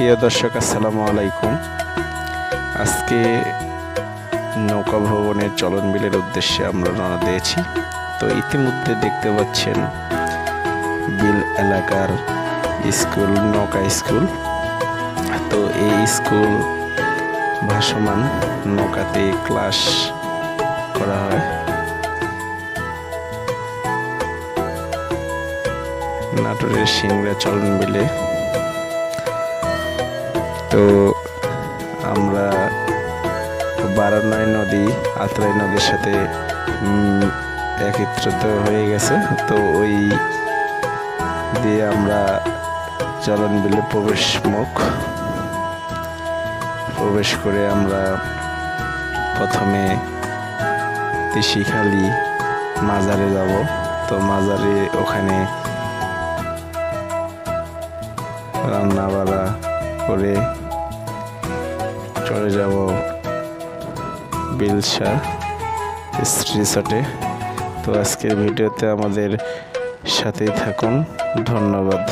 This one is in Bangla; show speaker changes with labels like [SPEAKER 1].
[SPEAKER 1] প্রিয় দর্শক, আসসালামু আলাইকুম। আজকে নৌকা ভবনের চলন বিলের উদ্দেশ্যে আমরা রওনা দিয়েছি। তো ইতিমধ্যে দেখতে পাচ্ছেন বিল এলাকার স্কুল, নৌকা স্কুল। তো এই স্কুল ভাসমান নৌকাতে ক্লাস করা হয়। নাটোরের সিংড়া চলন বিলে। তো আমরা বারানয় নদী, আত্রাই নদীর সাথে একত্রিত হয়ে গেছে। তো ওই দিয়ে আমরা চলন বিলে প্রবেশ করে আমরা প্রথমে তিসিখালি মাজারে যাব। তো মাজারে ওখানে রান্না বাড়া করে চলে যাব বিলসা রিসোর্টে। তো আজকের ভিডিওতে আমাদের সাথেই থাকুন। ধন্যবাদ।